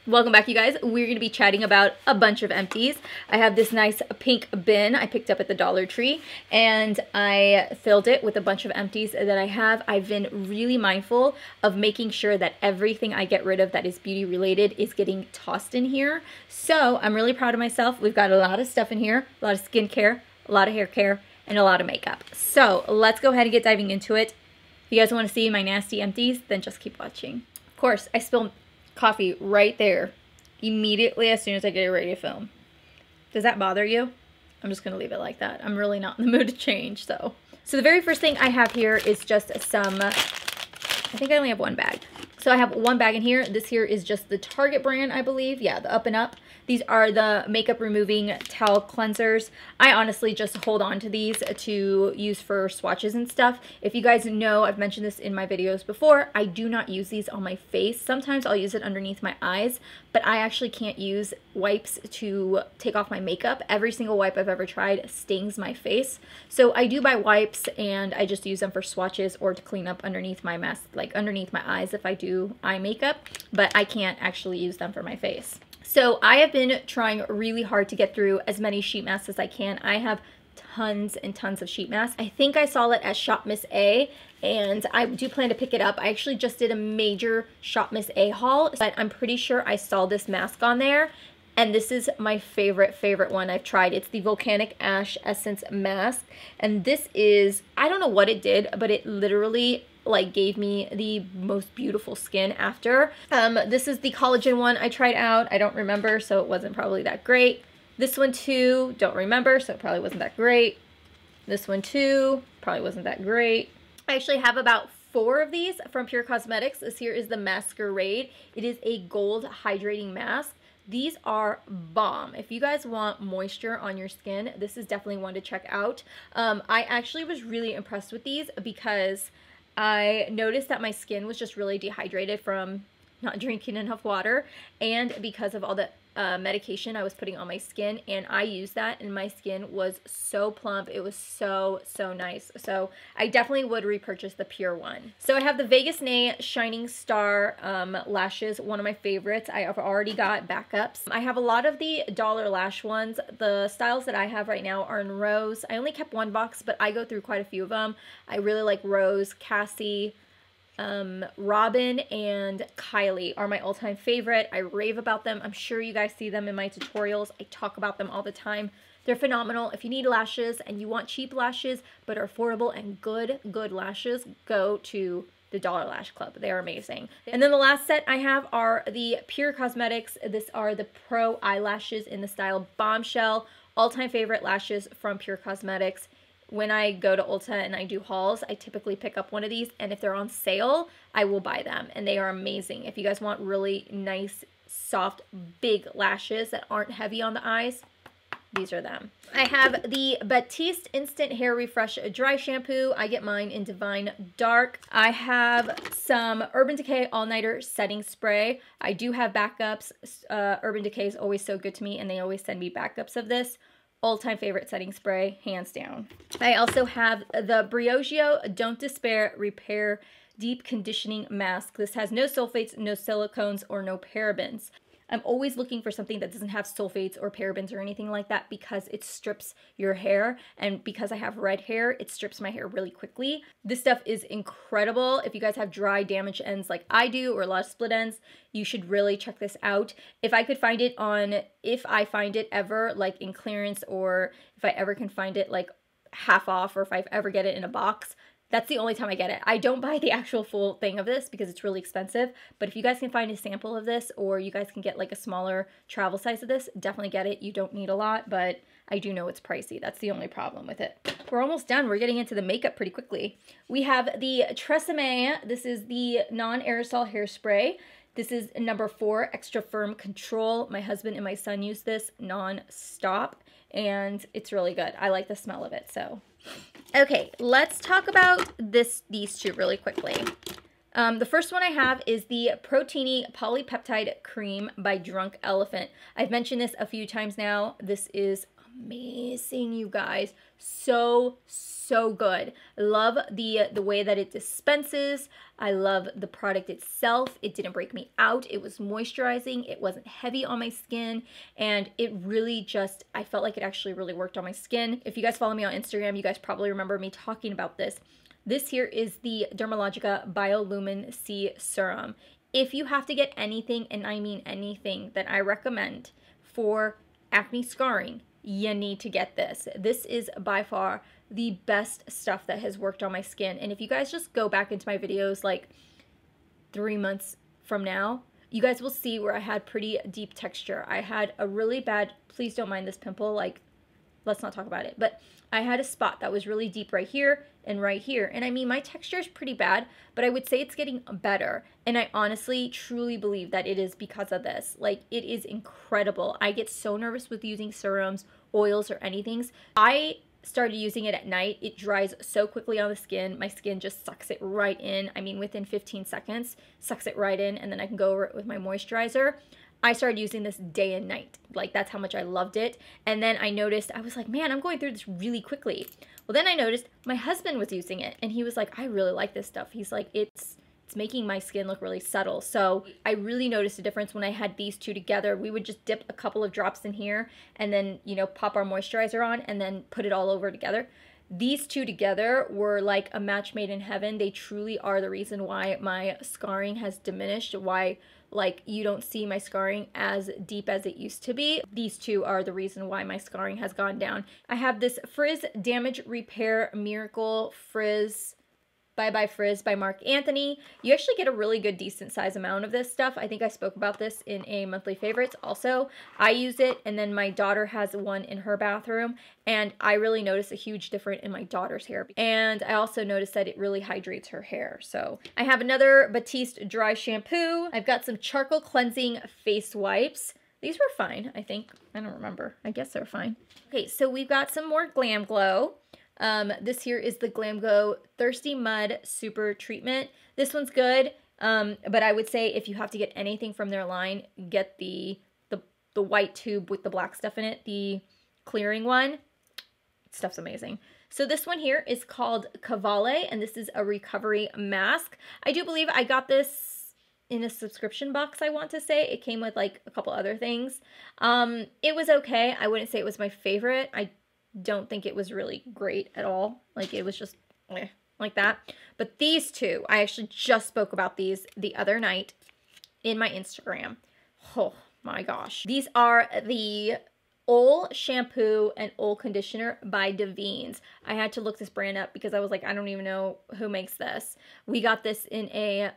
Welcome back, you guys. We're going to be chatting about a bunch of empties. I have this nice pink bin I picked up at the Dollar Tree, and I filled it with a bunch of empties that I have. I've been really mindful of making sure that everything I get rid of that is beauty related is getting tossed in here. So I'm really proud of myself. We've got a lot of stuff in here, a lot of skincare, a lot of hair care, and a lot of makeup. So let's go ahead and get diving into it. If you guys want to see my nasty empties, then just keep watching. Of course, I spilled coffee right there immediately as soon as I get ready to film. Does that bother you? I'm just gonna leave it like that. I'm really not in the mood to change. So the very first thing I have here is just some, I think I only have one bag. So I have one bag in here. This here is just the Target brand, I believe. Yeah, the Up and Up. These are the makeup removing towel cleansers. I honestly just hold on to these to use for swatches and stuff. If you guys know, I've mentioned this in my videos before, I do not use these on my face. Sometimes I'll use it underneath my eyes, but I actually can't use wipes to take off my makeup. Every single wipe I've ever tried stings my face. So I do buy wipes and I just use them for swatches or to clean up underneath my mask, like underneath my eyes if I do eye makeup, but I can't actually use them for my face. So I have been trying really hard to get through as many sheet masks as I can. I have tons and tons of sheet masks. I think I saw it at Shop Miss A, and I do plan to pick it up. I actually just did a major Shop Miss A haul, but I'm pretty sure I saw this mask on there, and this is my favorite one I've tried. It's the Volcanic Ash Essence Mask, and this is, I don't know what it did, but it literally like gave me the most beautiful skin after. This is the collagen one I tried out. I don't remember, so it wasn't probably that great. This one too, don't remember, so it probably wasn't that great. This one too, probably wasn't that great. I actually have about 4 of these from Pure Cosmetics. This here is the Masquerade. It is a gold hydrating mask. These are bomb. If you guys want moisture on your skin, this is definitely one to check out. I actually was really impressed with these because I noticed that my skin was just really dehydrated from not drinking enough water and because of all the medication I was putting on my skin, and I used that and my skin was so plump. It was so nice. So I definitely would repurchase the Pure one. So I have the Vegas Nay Shining Star lashes, one of my favorites. I have already got backups. I have a lot of the Dollar Lash ones. The styles that I have right now are in Rose. I only kept one box, but I go through quite a few of them. I really like Rose, Cassie, ROBYN, and KYLIE are my all-time favorite. I rave about them. I'm sure you guys see them in my tutorials. I talk about them all the time. They're phenomenal. If you need lashes and you want cheap lashes but are affordable and good lashes, go to the Dollar Lash Club. They're amazing. And then the last set I have are the Pure Cosmetics. These are the Pro Eyelashes in the style Bombshell. All-time favorite lashes from Pure Cosmetics. When I go to Ulta and I do hauls, I typically pick up one of these, and if they're on sale, I will buy them, and they are amazing. If you guys want really nice, soft, big lashes that aren't heavy on the eyes, these are them. I have the Batiste Instant Hair Refresh Dry Shampoo. I get mine in Divine Dark. I have some Urban Decay All Nighter Setting Spray. I do have backups. Urban Decay is always so good to me, and they always send me backups of this. All-time favorite setting spray, hands down. I also have the BRIOGIO Don't Despair Repair Deep Conditioning Mask. This has no sulfates, no silicones, or no parabens. I'm always looking for something that doesn't have sulfates or parabens or anything like that because it strips your hair, and because I have red hair, it strips my hair really quickly. This stuff is incredible. If you guys have dry, damaged ends like I do, or a lot of split ends, you should really check this out. If I could find it if I find it ever like in clearance, or if I ever can find it like half off, or if I ever get it in a box, that's the only time I get it. I don't buy the actual full thing of this because it's really expensive, but if you guys can find a sample of this, or you guys can get like a smaller travel size of this, definitely get it. You don't need a lot, but I do know it's pricey. That's the only problem with it. We're almost done. We're getting into the makeup pretty quickly. We have the TRESEMME. This is the non-aerosol hairspray. This is number 4, Extra Firm Control. My husband and my son use this non-stop, and it's really good. I like the smell of it, so. Okay, let's talk about these two really quickly. The first one I have is the PROTINI Polypeptide Cream by Drunk Elephant. I've mentioned this a few times now. This is amazing, you guys. So good. I love the way that it dispenses. I love the product itself. It didn't break me out. It was moisturizing. It wasn't heavy on my skin, and it really just, I felt like it actually really worked on my skin. If you guys follow me on Instagram, you guys probably remember me talking about this. This here is the Dermalogica BIOLUMIN-C serum. If you have to get anything, and I mean anything, that I recommend for acne scarring, you need to get this. This is by far the best stuff that has worked on my skin. And if you guys just go back into my videos like 3 months from now, you guys will see where I had pretty deep texture. I had a really bad, please don't mind this pimple, like, let's not talk about it, but I had a spot that was really deep right here and right here. And I mean, my texture is pretty bad, but I would say it's getting better. And I honestly, truly believe that it is because of this. Like, it is incredible. I get so nervous with using serums, oils, or anything. I started using it at night. It dries so quickly on the skin. My skin just sucks it right in. I mean, within 15 seconds, sucks it right in, and then I can go over it with my moisturizer. I started using this day and night. Like, that's how much I loved it. And then I noticed, I was like, man, I'm going through this really quickly. Well, then I noticed my husband was using it, and he was like, I really like this stuff. He's like, it's making my skin look really subtle. So I really noticed a difference when I had these two together. We would just dip a couple of drops in here and then, you know, pop our moisturizer on and then put it all over together. These two together were like a match made in heaven. They truly are the reason why my scarring has diminished, why like you don't see my scarring as deep as it used to be. These two are the reason why my scarring has gone down. I have this Frizz Damage Repair Miracle Frizz Bye Frizz by Marc Anthony. You actually get a really good decent size amount of this stuff. I think I spoke about this in a monthly favorites also. I use it, and then my daughter has one in her bathroom, and I really notice a huge difference in my daughter's hair. And I also noticed that it really hydrates her hair. So I have another Batiste dry shampoo. I've got some charcoal cleansing face wipes. These were fine, I think. I don't remember. I guess they're fine. Okay, so we've got some more GLAMGLOW. This here is the GLAMGLOW Thirsty Mud Super Treatment. This one's good, but I would say if you have to get anything from their line, get the white tube with the black stuff in it, the clearing one. Stuff's amazing. So this one here is called KYLIE, and this is a recovery mask. I do believe I got this in a subscription box, I want to say. It came with like a couple other things. It was okay. I wouldn't say it was my favorite. I don't think it was really great at all. Like, it was just like that. But these two, I actually just spoke about these the other night in my Instagram. Oh my gosh. These are the Oil Shampoo and Oil Conditioner by DEVINES. I had to look this brand up because I was like, I don't even know who makes this. We got this in a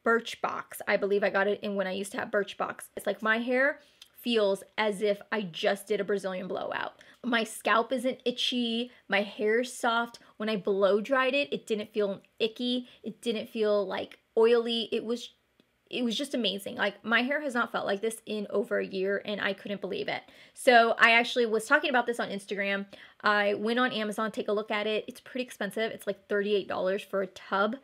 Birchbox. I believe I got it in when I used to have Birchbox. It's like my hair feels as if I just did a Brazilian blowout. My scalp isn't itchy. My hair's soft. When I blow dried it, it didn't feel icky. It didn't feel like oily. It was just amazing. Like, my hair has not felt like this in over a year, and I couldn't believe it. So I actually was talking about this on Instagram. I went on Amazon, take a look at it. It's pretty expensive. It's like $38 for a tub.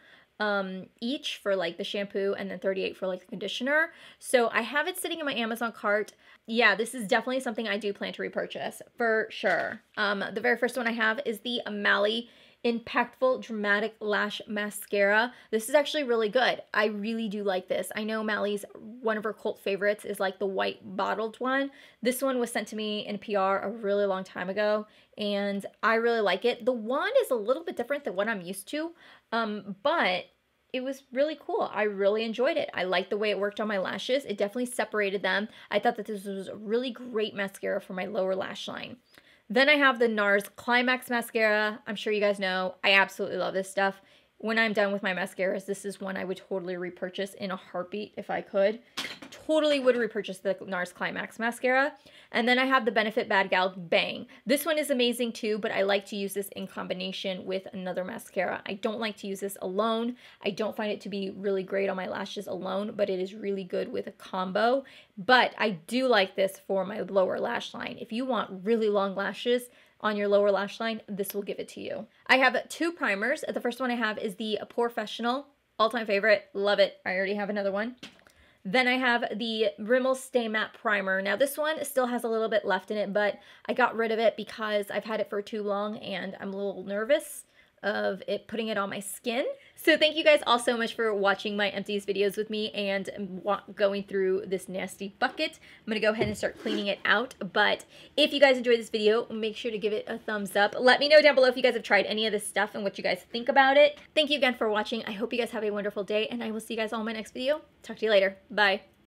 Each for like the shampoo, and then $38 for like the conditioner. So I have it sitting in my Amazon cart. Yeah, this is definitely something I do plan to repurchase for sure. The very first one I have is the Mally Impactful Dramatic Lash Mascara. This is actually really good. I really do like this. I know Mally's, one of her cult favorites is like the white bottled one. This one was sent to me in PR a really long time ago, and I really like it. The wand is a little bit different than what I'm used to, but it was really cool. I really enjoyed it. I liked the way it worked on my lashes. It definitely separated them. I thought that this was a really great mascara for my lower lash line. Then I have the NARS CLIMAX mascara. I'm sure you guys know, I absolutely love this stuff. When I'm done with my mascaras, this is one I would totally repurchase in a heartbeat if I could. Totally would repurchase the NARS CLIMAX mascara. And then I have the Benefit Bad Gal Bang. This one is amazing too, but I like to use this in combination with another mascara. I don't like to use this alone. I don't find it to be really great on my lashes alone, but it is really good with a combo. But I do like this for my lower lash line. If you want really long lashes on your lower lash line, this will give it to you. I have two primers. The first one I have is the POREFESSIONAL, all-time favorite, love it. I already have another one. Then I have the Rimmel Stay Matte Primer. Now this one still has a little bit left in it, but I got rid of it because I've had it for too long and I'm a little nervous of it putting it on my skin. So thank you guys all so much for watching my empties videos with me and going through this nasty bucket. I'm gonna go ahead and start cleaning it out, but if you guys enjoyed this video, make sure to give it a thumbs up. Let me know down below if you guys have tried any of this stuff and what you guys think about it. Thank you again for watching. I hope you guys have a wonderful day, and I will see you guys all in my next video. Talk to you later. Bye.